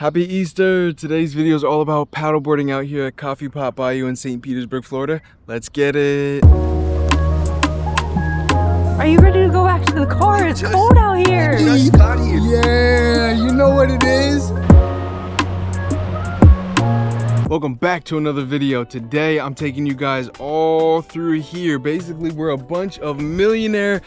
Happy Easter! Today's video is all about paddleboarding out here at Coffee Pot Bayou in St. Petersburg, Florida. Let's get it! Are you ready to go back to the car? It's cold out here! Just got here. Yeah, you know what it is? Welcome back to another video. Today I'm taking you guys all through here, basically where a bunch of million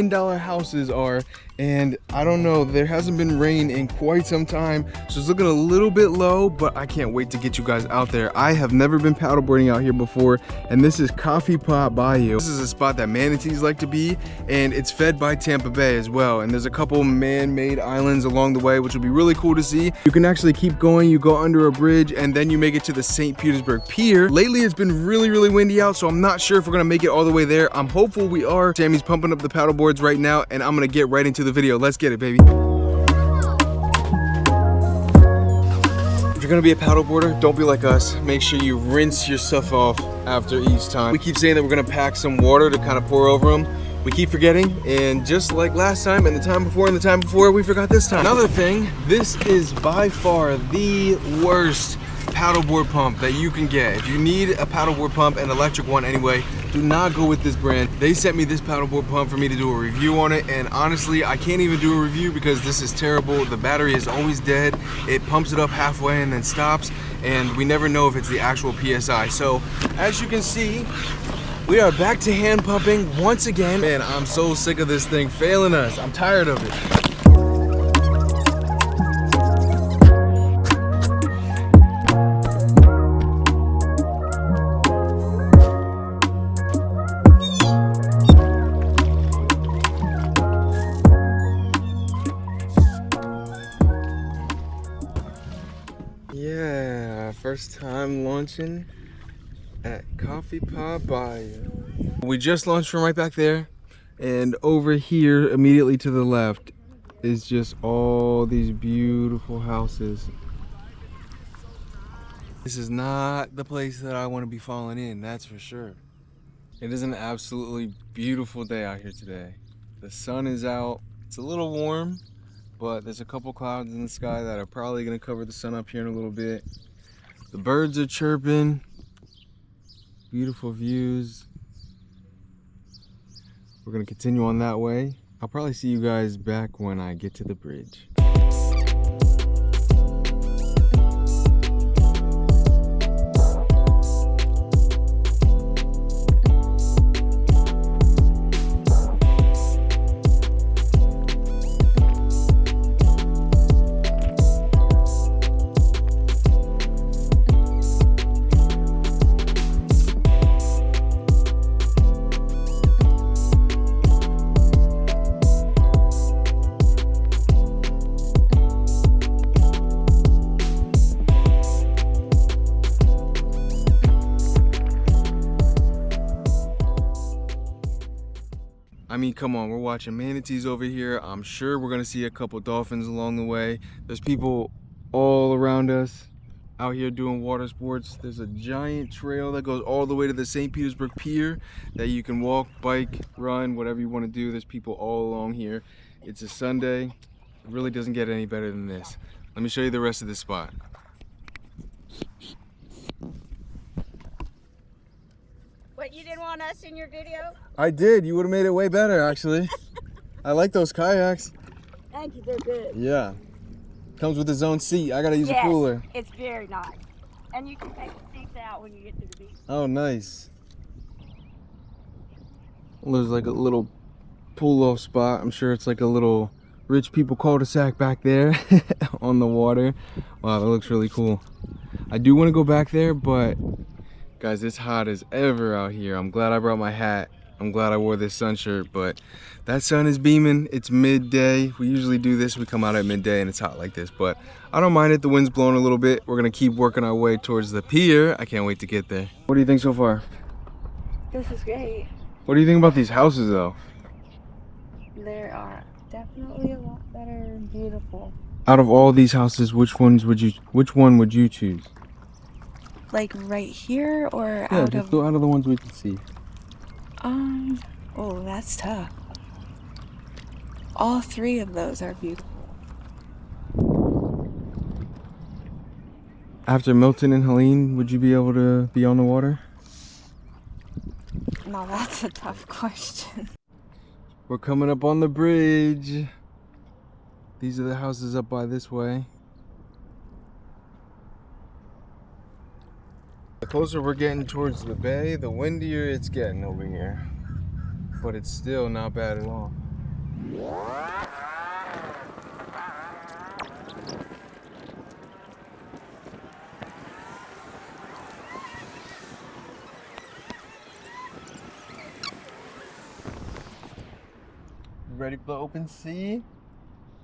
dollar houses are. And I don't know, there hasn't been rain in quite some time, so it's looking a little bit low, but I can't wait to get you guys out there. I have never been paddleboarding out here before, and this is Coffee Pot Bayou. This is a spot that manatees like to be, and it's fed by Tampa Bay as well. And there's a couple man-made islands along the way, which will be really cool to see. You can actually keep going, you go under a bridge, and then you make it to the St. Petersburg Pier. Lately, it's been really windy out, so I'm not sure if we're gonna make it all the way there. I'm hopeful we are. Sammy's pumping up the paddle boards right now, and I'm gonna get right into the video. Let's get it, baby. If you're gonna be a paddleboarder, don't be like us. Make sure you rinse your stuff off after each time. We keep saying that we're gonna pack some water to kind of pour over them. We keep forgetting, and just like last time and the time before, we forgot this time. Another thing, this is by far the worst paddleboard pump that you can get. If you need a paddleboard pump, an electric one anyway, do not go with this brand. They sent me this paddleboard pump for me to do a review on it, and honestly, I can't even do a review because this is terrible. The battery is always dead. It pumps it up halfway and then stops, and we never know if it's the actual PSI. So, as you can see, we are back to hand pumping once again. Man, I'm so sick of this thing failing us. I'm tired of it. Yeah, first time launching at Coffee Pot Bayou. We just launched from right back there, and over here immediately to the left is just all these beautiful houses. This is not the place that I want to be falling in, that's for sure. It is an absolutely beautiful day out here today. The sun is out. It's a little warm, but there's a couple clouds in the sky that are probably going to cover the sun up here in a little bit. The birds are chirping. Beautiful views. We're going to continue on that way. I'll probably see you guys back when I get to the bridge. I mean, come on, we're watching manatees over here. I'm sure we're gonna see a couple dolphins along the way. There's people all around us out here doing water sports. There's a giant trail that goes all the way to the St. Petersburg Pier that you can walk, bike, run, whatever you wanna do. There's people all along here. It's a Sunday. It really doesn't get any better than this. Let me show you the rest of this spot. What, you didn't want us in your video? I did. You would have made it way better, actually. I like those kayaks. Thank you, they're good. Yeah. Comes with its own seat. I gotta use a cooler. It's very nice. And you can take the seats out when you get to the beach. Oh, nice. Well, there's like a little pull-off spot. I'm sure it's like a little rich people cul-de-sac back there on the water. Wow, that looks really cool. I do want to go back there, but guys, it's hot as ever out here. I'm glad I brought my hat. I'm glad I wore this sun shirt, but that sun is beaming. It's midday. We usually do this. We come out at midday and it's hot like this, but I don't mind it. The wind's blowing a little bit. We're gonna keep working our way towards the pier. I can't wait to get there. What do you think so far? This is great. What do you think about these houses though? They are definitely a lot better and beautiful. Out of all these houses, which one would you choose? Like right here or Yeah, just go out of the ones we can see. Oh, that's tough. All three of those are beautiful. After Milton and Helene, would you be able to be on the water? Now that's a tough question. We're coming up on the bridge. These are the houses up by this way. The closer we're getting towards the bay, the windier it's getting over here. But it's still not bad at all. Ready for the open sea?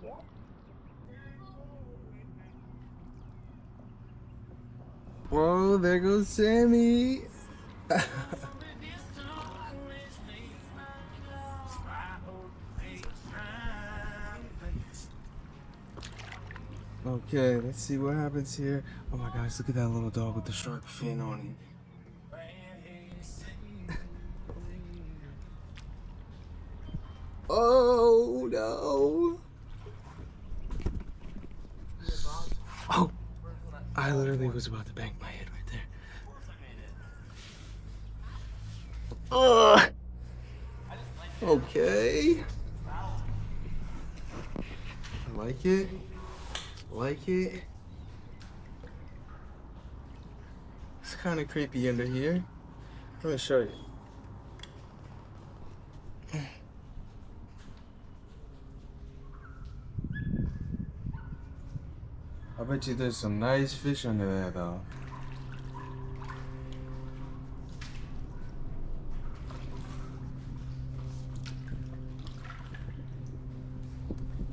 Yeah. Whoa, there goes Sammy. Okay, let's see what happens here. Oh my gosh, look at that little dog with the shark fin on it. Oh no! Oh! I literally was about to bang my head right there. Ugh! Okay. I like it. Like it. It's kind of creepy under here. Let me show you. I bet you there's some nice fish under there though.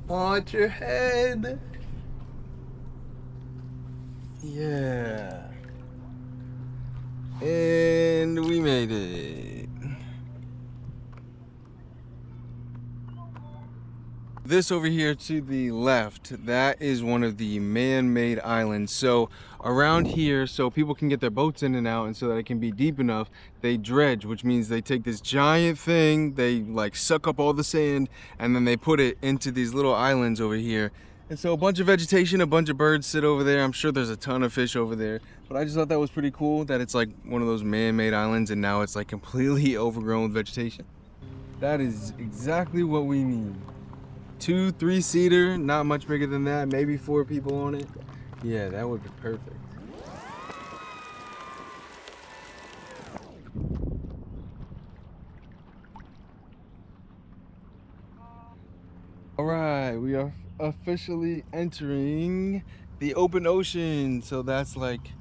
Watch your head. Yeah. And we made it. This over here to the left, that is one of the man-made islands. So around here, so people can get their boats in and out and so that it can be deep enough, they dredge, which means they take this giant thing, they like suck up all the sand, and then they put it into these little islands over here. And so a bunch of vegetation, a bunch of birds sit over there. I'm sure there's a ton of fish over there. But I just thought that was pretty cool that it's like one of those man-made islands and now it's like completely overgrown with vegetation. That is exactly what we need. 2, 3-seater, not much bigger than that, maybe 4 people on it. Yeah, that would be perfect. All right, we are officially entering the open ocean. So that's like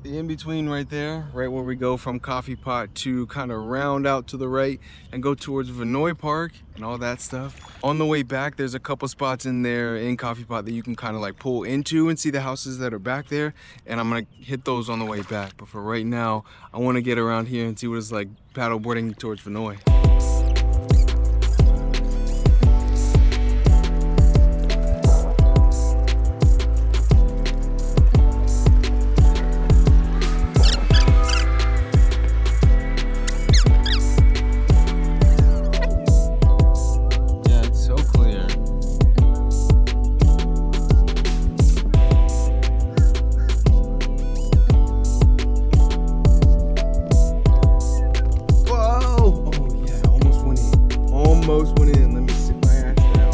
the in-between right there, right where we go from Coffee Pot to kind of round out to the right and go towards Vinoy Park and all that stuff. On the way back, there's a couple spots in there in Coffee Pot that you can kind of like pull into and see the houses that are back there. And I'm gonna hit those on the way back. But for right now, I wanna get around here and see what it's like paddleboarding towards Vinoy. Almost went in. Let me sit my ass down.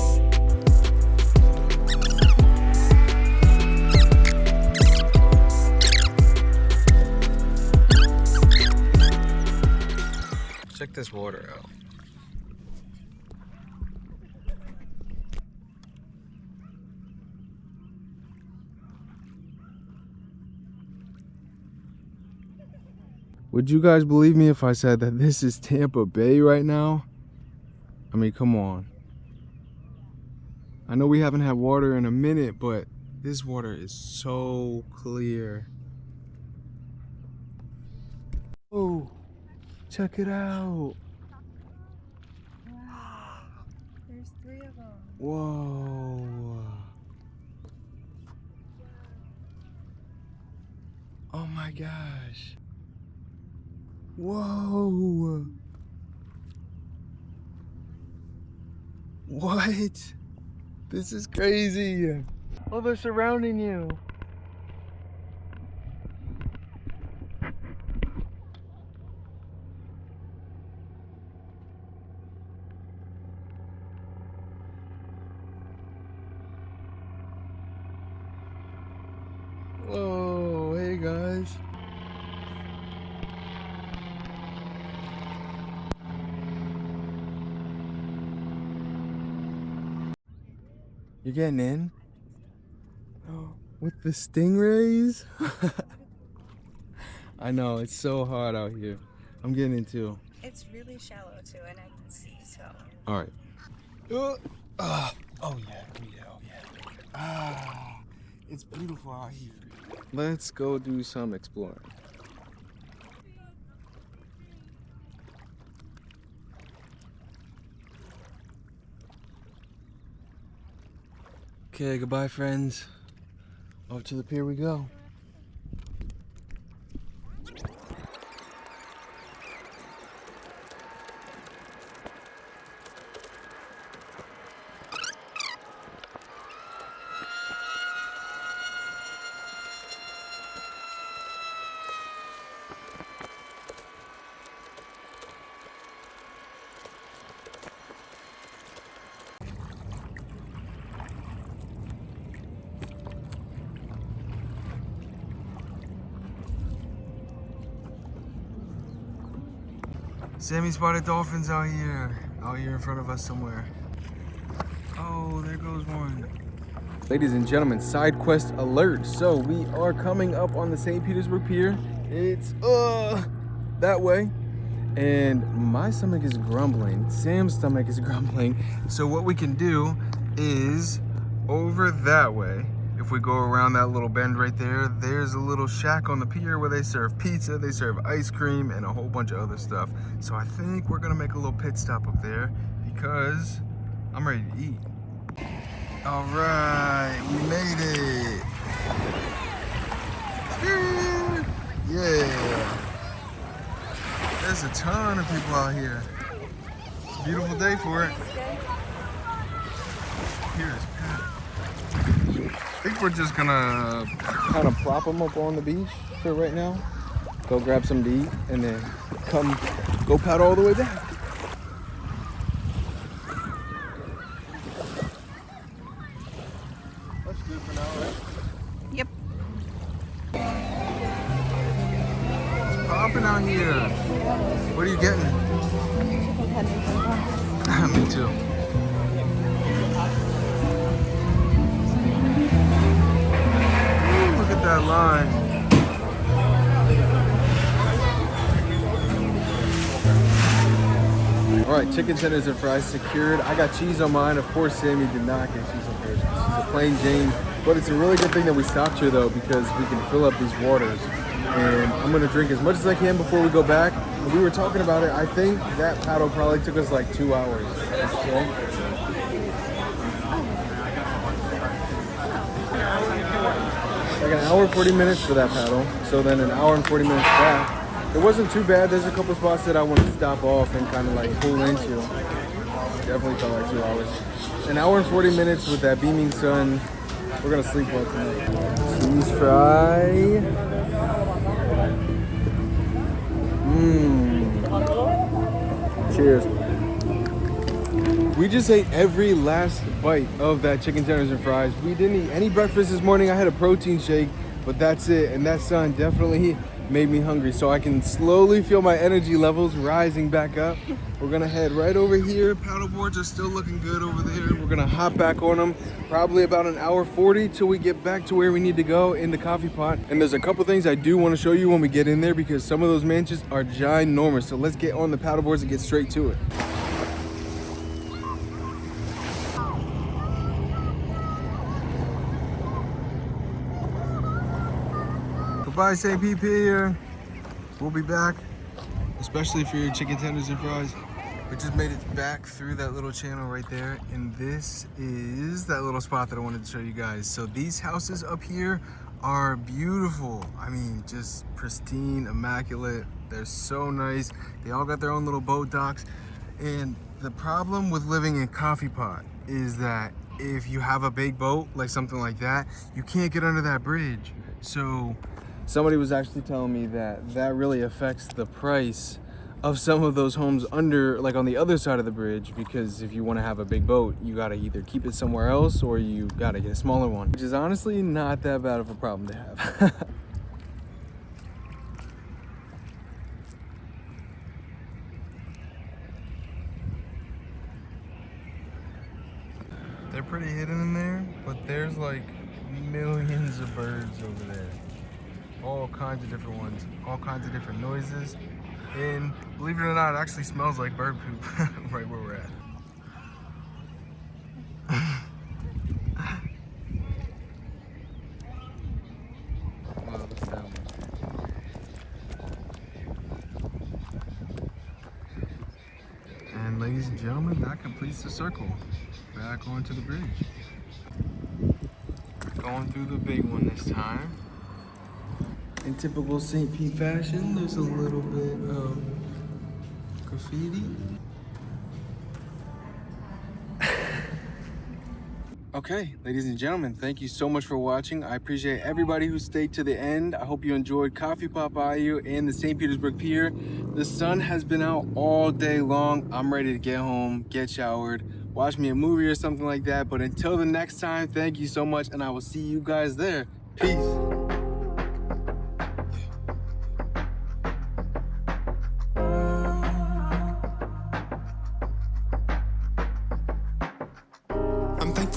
Check this water out. Would you guys believe me if I said that this is Tampa Bay right now? I mean, come on. I know we haven't had water in a minute, but this water is so clear. Oh, check it out. Wow. There's 3 of them. Whoa. Oh my gosh. Whoa. What? This is crazy. Oh, they're surrounding you. Hey guys. You're getting in? With the stingrays? I know, it's so hot out here. I'm getting in too. It's really shallow too, and I can see, so. All right. Oh yeah, oh yeah. Ah, it's beautiful out here. Let's go do some exploring. Okay, goodbye friends. Off to the pier we go. Sammy spotted dolphins out here in front of us somewhere. Oh, there goes one. Ladies and gentlemen, side quest alert. So we are coming up on the St. Petersburg Pier. It's that way. And my stomach is grumbling. Sam's stomach is grumbling. So what we can do is over that way. If we go around that little bend right there, there's a little shack on the pier where they serve pizza, they serve ice cream, and a whole bunch of other stuff. So I think we're gonna make a little pit stop up there because I'm ready to eat. All right, we made it. Yeah. There's a ton of people out here. It's a beautiful day for it. Pier is packed. I think we're just gonna kind of prop them up on the beach for right now. Go grab some to eat and then go paddle all the way back. That's good for now, right? Yep. It's popping out here. What are you getting? Me too. That line. All right, chicken tenders and fries secured. I got cheese on mine. Of course, Sammy did not get cheese on hers. She's a plain Jane. But it's a really good thing that we stopped here though, because we can fill up these waters. And I'm gonna drink as much as I can before we go back. And we were talking about it. I think that paddle probably took us like 2 hours. Okay? Like an hour 40 minutes for that paddle, so then an hour and 40 minutes back. It wasn't too bad. There's a couple spots that I want to stop off and kind of like pull into. Definitely felt like 2 hours. An hour and 40 minutes with that beaming sun. We're gonna sleep well tonight. Cheese fry. Cheers. We just ate every last bite of that chicken tenders and fries. We didn't eat any breakfast this morning. I had a protein shake, but that's it. And that sun definitely made me hungry. So I can slowly feel my energy levels rising back up. We're gonna head right over here. Paddle boards are still looking good over there. We're gonna hop back on them. Probably about an hour 40 till we get back to where we need to go in the coffee pot. And there's a couple things I do want to show you when we get in there because some of those mansions are ginormous. So let's get on the paddle boards and get straight to it. Goodbye, St. Pete Pier. We'll be back, especially for your chicken tenders and fries. We just made it back through that little channel right there, and this is that little spot that I wanted to show you guys. So these houses up here are beautiful. I mean, just pristine, immaculate. They're so nice. They all got their own little boat docks. And the problem with living in Coffee Pot is that if you have a big boat, like something like that, you can't get under that bridge. So somebody was actually telling me that that really affects the price of some of those homes under, like on the other side of the bridge, because if you want to have a big boat, you got to either keep it somewhere else or you got to get a smaller one, which is honestly not that bad of a problem to have. pretty hidden in there, but there's like millions of birds over there. All kinds of different ones, all kinds of different noises. And believe it or not, it actually smells like bird poop right where we're at. Wow, the sound. And ladies and gentlemen, that completes the circle. Back onto the bridge. Going through the big one this time. In typical St. Pete fashion, there's a little bit of graffiti. Okay, ladies and gentlemen, thank you so much for watching. I appreciate everybody who stayed to the end. I hope you enjoyed Coffee Pot Bayou and the St. Petersburg Pier. The sun has been out all day long. I'm ready to get home, get showered, watch me a movie or something like that. But until the next time, thank you so much, and I will see you guys there. Peace.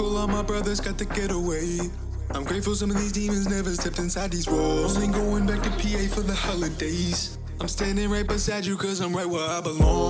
All my brothers got to get away. I'm grateful some of these demons never stepped inside these walls. Only going back to PA for the holidays. I'm standing right beside you cause I'm right where I belong.